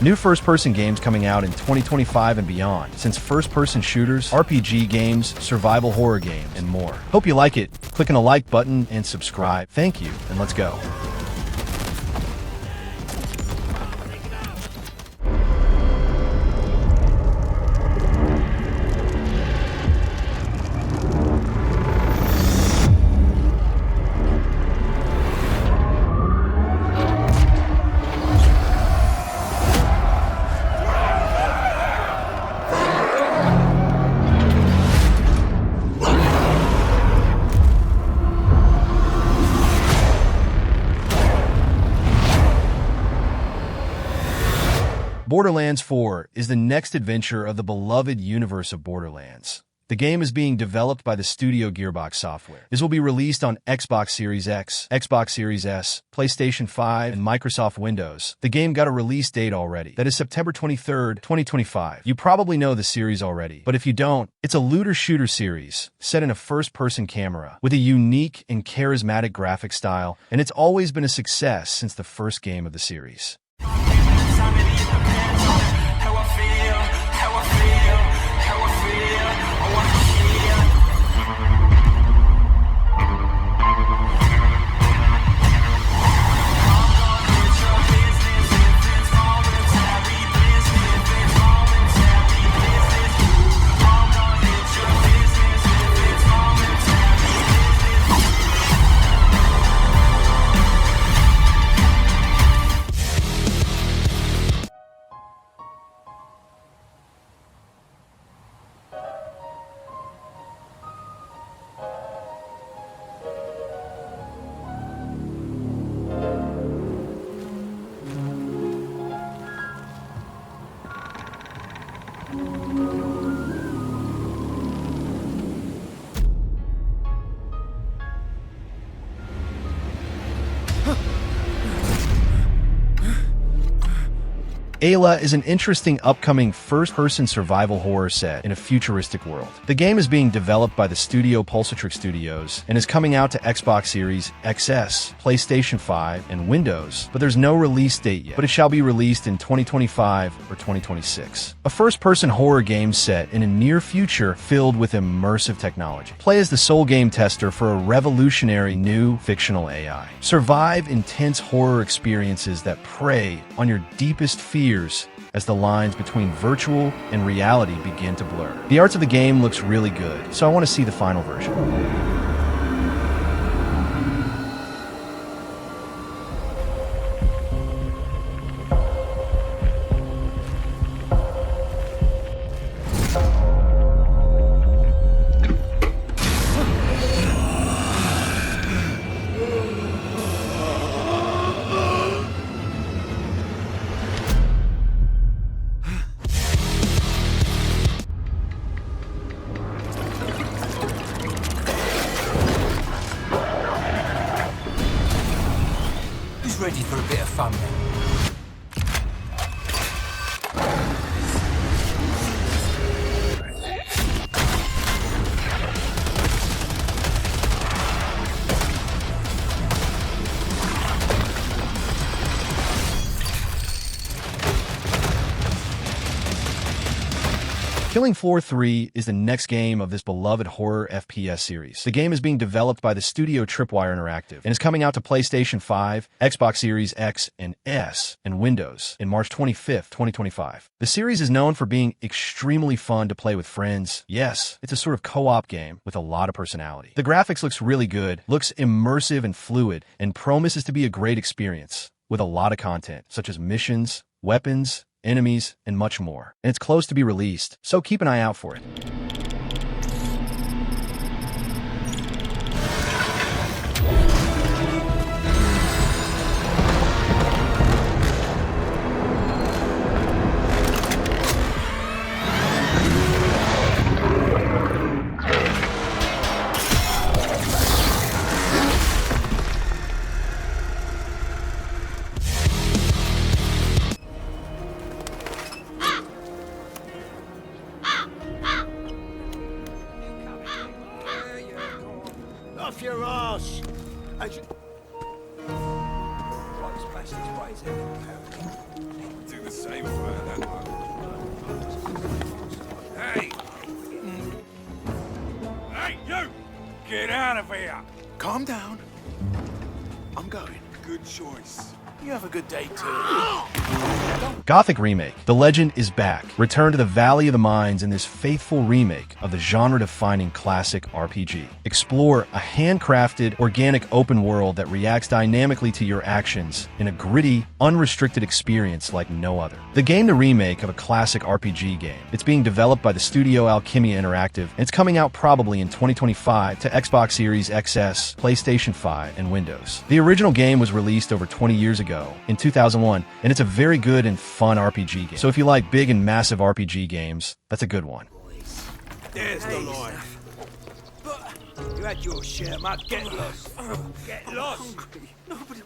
New first-person games coming out in 2025 and beyond, since first-person shooters, RPG games, survival horror games, and more. Hope you like it. Click on the like button and subscribe. Thank you, and let's go. Borderlands 4 is the next adventure of the beloved universe of Borderlands. The game is being developed by the studio Gearbox Software. This will be released on Xbox Series X, Xbox Series S, PlayStation 5, and Microsoft Windows. The game got a release date already. That is September 23rd, 2025. You probably know the series already, but if you don't, it's a looter-shooter series set in a first-person camera with a unique and charismatic graphic style, and it's always been a success since the first game of the series. A.I.L.A is an interesting upcoming first-person survival horror set in a futuristic world. The game is being developed by the studio Pulsatrix Studios and is coming out to Xbox Series XS, PlayStation 5, and Windows, but there's no release date yet, but it shall be released in 2025 or 2026. A first-person horror game set in a near future filled with immersive technology. Play as the sole game tester for a revolutionary new fictional AI. Survive intense horror experiences that prey on your deepest fears as the lines between virtual and reality begin to blur. The art of the game looks really good, so I want to see the final version. Ready for a bit of fun then? Killing Floor 3 is the next game of this beloved horror FPS series. The game is being developed by the studio Tripwire Interactive and is coming out to PlayStation 5, Xbox Series X and S, and Windows in March 25th, 2025. The series is known for being extremely fun to play with friends. Yes, it's a sort of co-op game with a lot of personality. The graphics looks really good, looks immersive and fluid, and promises to be a great experience with a lot of content, such as missions, weapons, enemies, and much more. And it's close to be released, so keep an eye out for it. Off your ass! As you... Right, this place is right, isn't it? Do Same fire, that one. Hey! Hey, you! Get out of here! Calm down. I'm going. Good choice. You have a good day, too. Gothic Remake. The legend is back. Return to the Valley of the Mines in this faithful remake of the genre-defining classic RPG. Explore a handcrafted, organic open world that reacts dynamically to your actions in a gritty, unrestricted experience like no other. The game the remake of a classic RPG game. It's being developed by the studio A.I.L.A Interactive, and it's coming out probably in 2025 to Xbox Series XS, PlayStation 5, and Windows. The original game was released over 20 years ago, in 2001, and it's a very good and fun RPG game. So if you like big and massive RPG games, that's a good one. There's the line. You had your share, mate. Get lost. Get lost. Nobody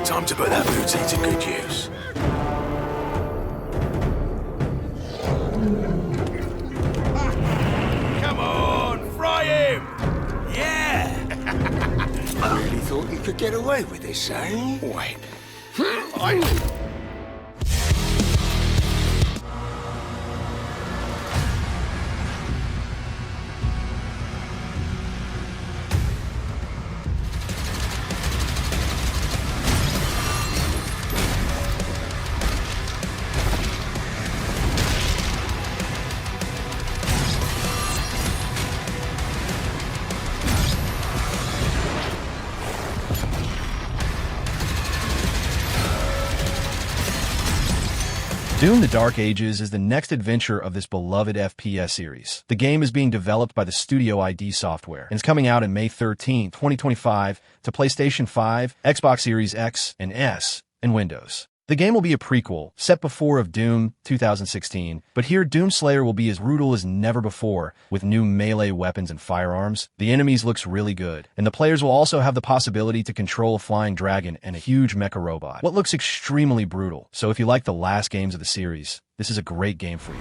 Time to put that booty to good use. Come on, fry him. Yeah. Really thought you could get away with this, eh? Wait. Doom: The Dark Ages is the next adventure of this beloved FPS series. The game is being developed by the studio ID Software, and is coming out on May 13, 2025 to PlayStation 5, Xbox Series X and S, and Windows. The game will be a prequel, set before of Doom 2016, but here Doomslayer will be as brutal as never before, with new melee weapons and firearms. The enemies looks really good, and the players will also have the possibility to control a flying dragon and a huge mecha robot. What looks extremely brutal, so if you like the last games of the series, this is a great game for you.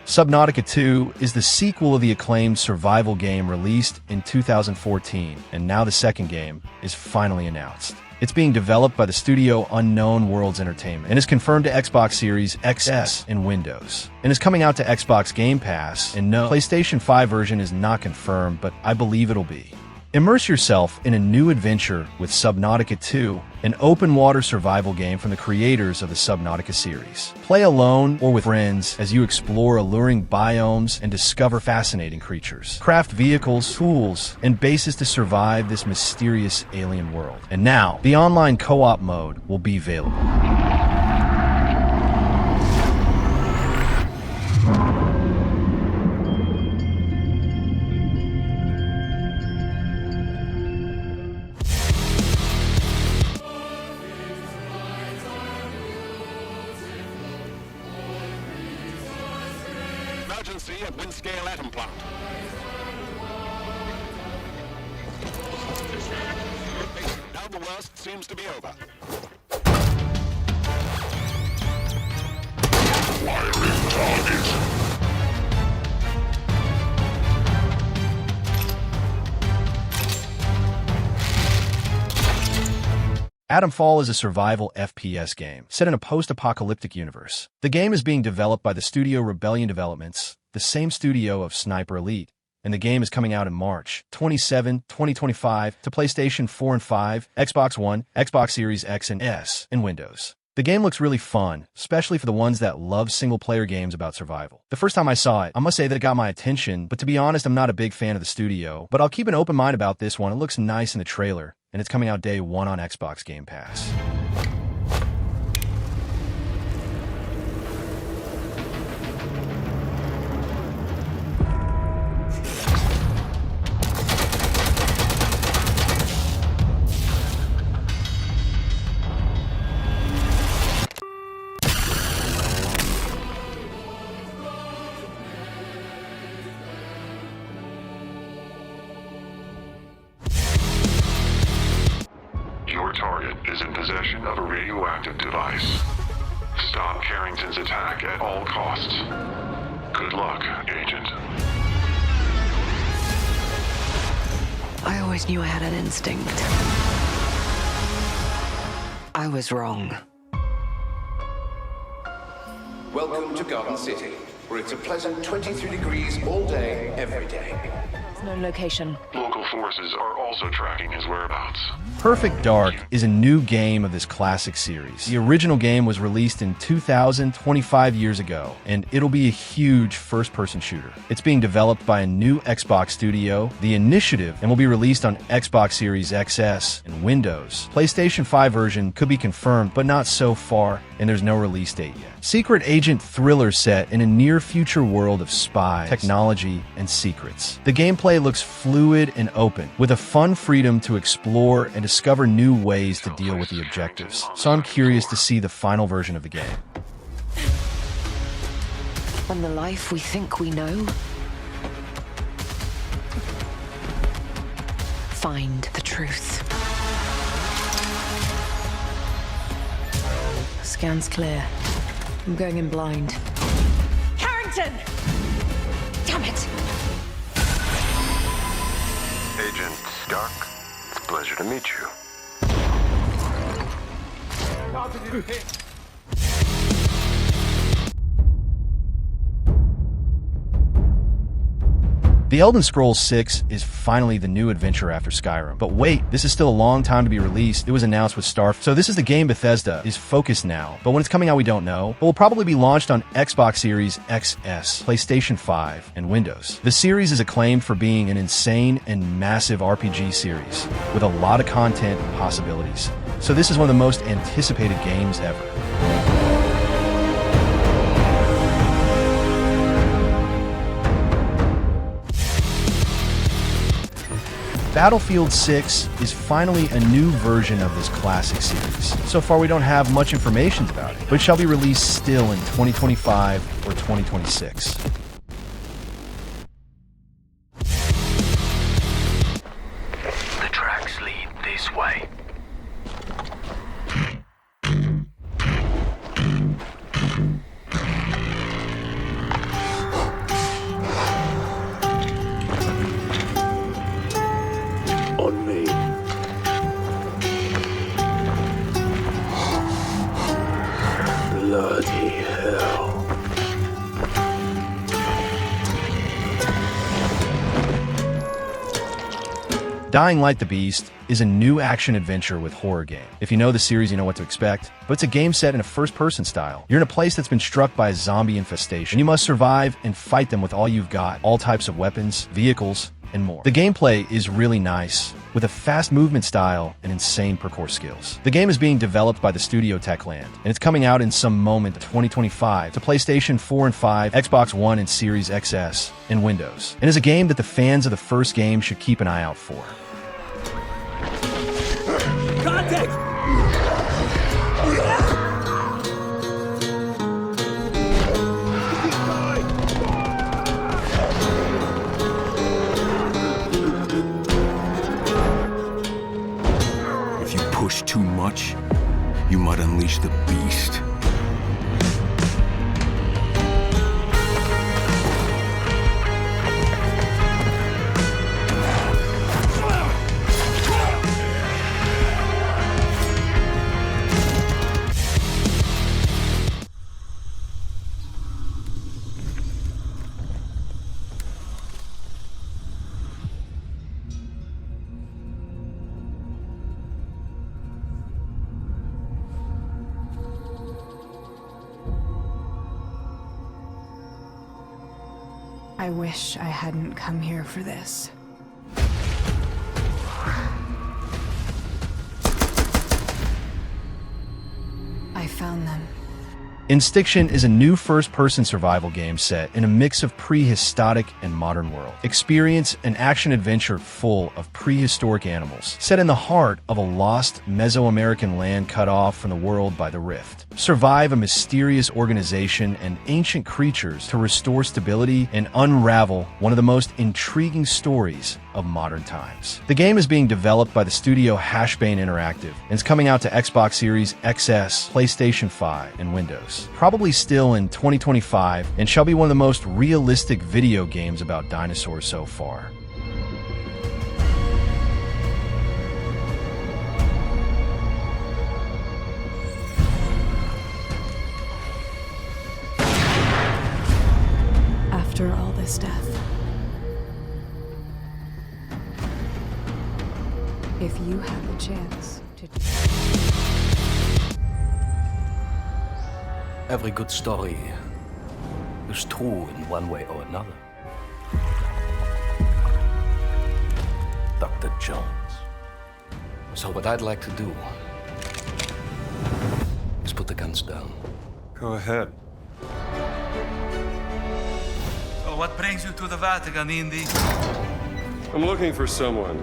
Subnautica 2 is the sequel of the acclaimed survival game released in 2014, and now the second game is finally announced. It's being developed by the studio Unknown Worlds Entertainment and is confirmed to Xbox Series XS and Windows, and is coming out to Xbox Game Pass, and no, PlayStation 5 version is not confirmed, but I believe it'll be. Immerse yourself in a new adventure with Subnautica 2, an open-water survival game from the creators of the Subnautica series. Play alone or with friends as you explore alluring biomes and discover fascinating creatures. Craft vehicles, tools, and bases to survive this mysterious alien world. And now, the online co-op mode will be available. Emergency at Windscale Atom Plant. Now the worst seems to be over. Wiring target. Atomfall is a survival FPS game set in a post-apocalyptic universe. The game is being developed by the studio Rebellion Developments, the same studio of Sniper Elite, and the game is coming out in March 27, 2025 to PlayStation 4 and 5, Xbox One, Xbox Series X and S, and Windows. The game looks really fun, especially for the ones that love single-player games about survival. The first time I saw it, I must say that it got my attention, but to be honest, I'm not a big fan of the studio, but I'll keep an open mind about this one. It looks nice in the trailer, and it's coming out day 1 on Xbox Game Pass. Your target is in possession of a radioactive device. Stop Carrington's attack at all costs. Good luck, Agent. I always knew I had an instinct. I was wrong. Welcome to Garden City, where it's a pleasant 23 degrees all day, every day. Known location. Local forces are also tracking his whereabouts. Perfect Dark is a new game of this classic series. The original game was released in 2000, 25 years ago, and it'll be a huge first-person shooter. It's being developed by a new Xbox studio, The Initiative, and will be released on Xbox Series XS and Windows. PlayStation 5 version could be confirmed, but not so far, and there's no release date yet. Secret agent thriller set in a near-future world of spies, technology, and secrets. The gameplay looks fluid and open, with a fun freedom to explore and discover new ways to deal with the objectives. So I'm curious to see the final version of the game. On the life we think we know, find the truth. Scan's clear. I'm going in blind. Carrington! Damn it! Agent Stark, it's a pleasure to meet you. The Elder Scrolls 6 is finally the new adventure after Skyrim. But wait, this is still a long time to be released. It was announced with Starfield. So this is the game Bethesda is focused now. But when it's coming out, we don't know. It will probably be launched on Xbox Series XS, PlayStation 5, and Windows. The series is acclaimed for being an insane and massive RPG series with a lot of content and possibilities. So this is one of the most anticipated games ever. Battlefield 6 is finally a new version of this classic series. So far we don't have much information about it, but it shall be released still in 2025 or 2026. The tracks lead this way. On me. Bloody hell. Dying Light the Beast is a new action-adventure with horror game. If you know the series, you know what to expect, but it's a game set in a first-person style. You're in a place that's been struck by a zombie infestation. You must survive and fight them with all you've got, all types of weapons, vehicles, and more. The gameplay is really nice, with a fast movement style and insane parkour skills. The game is being developed by the studio Techland, and it's coming out in some moment 2025 to PlayStation 4 and 5, Xbox One and Series XS, and Windows, and is a game that the fans of the first game should keep an eye out for. Gothic! If you push too much, you might unleash the beast. I wish I hadn't come here for this. I found them. Instiction is a new first-person survival game set in a mix of prehistoric and modern world. Experience an action-adventure full of prehistoric animals, set in the heart of a lost Mesoamerican land cut off from the world by the rift. Survive a mysterious organization and ancient creatures to restore stability and unravel one of the most intriguing stories of modern times. The game is being developed by the studio Hashbane Interactive and is coming out to Xbox Series XS, PlayStation 5, and Windows. Probably still in 2025, and shall be one of the most realistic video games about dinosaurs so far. After all this death, if you had the chance to... Every good story is true in one way or another. Dr. Jones. So what I'd like to do is put the guns down. Go ahead. So what brings you to the Vatican, Indy? I'm looking for someone.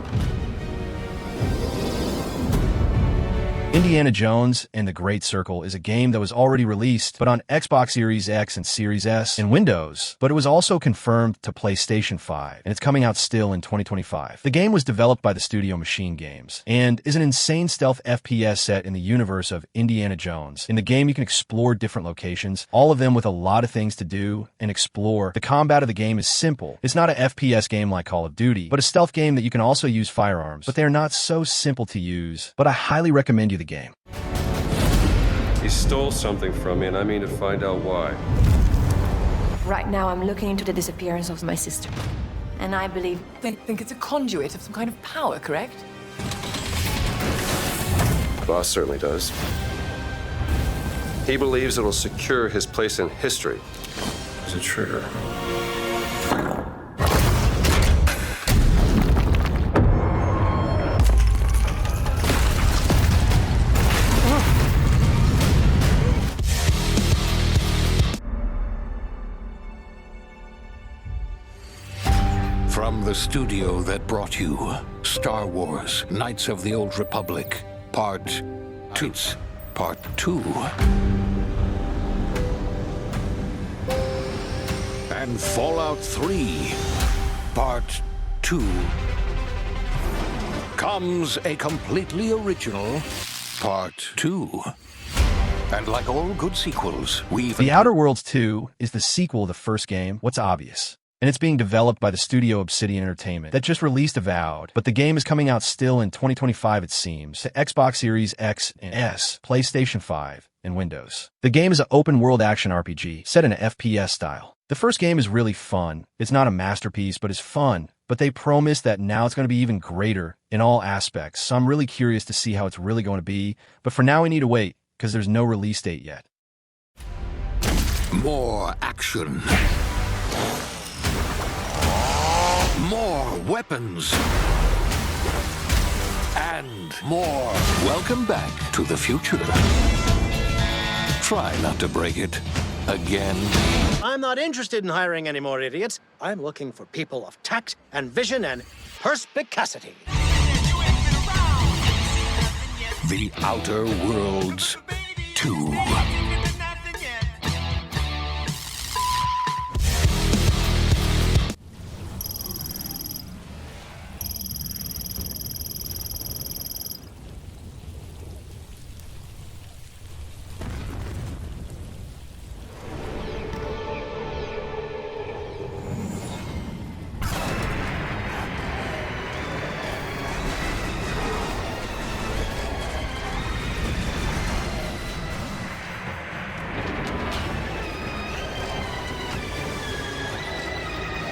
Indiana Jones and the Great Circle is a game that was already released, but on Xbox Series X and Series S and Windows, but it was also confirmed to PlayStation 5, and it's coming out still in 2025. The game was developed by the studio Machine Games, and is an insane stealth FPS set in the universe of Indiana Jones. In the game, you can explore different locations, all of them with a lot of things to do and explore. The combat of the game is simple. It's not an FPS game like Call of Duty, but a stealth game that you can also use firearms, but they are not so simple to use, but I highly recommend you the game. He stole something from me, and I mean to find out why. Right now, I'm looking into the disappearance of my sister. And I believe... They think it's a conduit of some kind of power, correct? Boss certainly does. He believes it'll secure his place in history. Is it trigger? From the studio that brought you Star Wars, Knights of the Old Republic, Part 2. And Fallout 3, Part 2. Comes a completely original Part 2. And like all good sequels, we've... The Outer Worlds 2 is the sequel of the first game, what's obvious. And it's being developed by the studio Obsidian Entertainment that just released A.I.L.A, but the game is coming out still in 2025, it seems, to Xbox Series X and S, PlayStation 5, and Windows. The game is an open-world action RPG set in an FPS style. The first game is really fun. It's not a masterpiece, but it's fun. But they promise that now it's going to be even greater in all aspects, so I'm really curious to see how it's really going to be. But for now, we need to wait, because there's no release date yet. More action. More weapons. And more. Welcome back to the future. Try not to break it again. I'm not interested in hiring any more idiots. I'm looking for people of tact and vision and perspicacity. The Outer Worlds 2.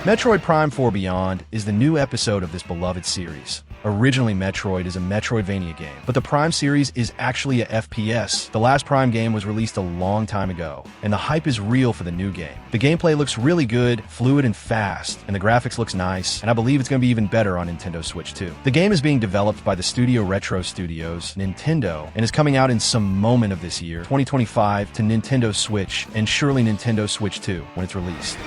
Metroid Prime 4 Beyond is the new episode of this beloved series. Originally, Metroid is a Metroidvania game, but the Prime series is actually a FPS. The last Prime game was released a long time ago, and the hype is real for the new game. The gameplay looks really good, fluid and fast, and the graphics looks nice, and I believe it's going to be even better on Nintendo Switch 2. The game is being developed by the studio Retro Studios, Nintendo, and is coming out in some moment of this year, 2025, to Nintendo Switch, and surely Nintendo Switch 2 when it's released.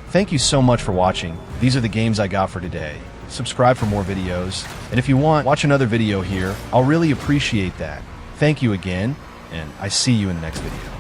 Thank you so much for watching. These are the games I got for today. Subscribe for more videos, and if you want, watch another video here. I'll really appreciate that. Thank you again, and I see you in the next video.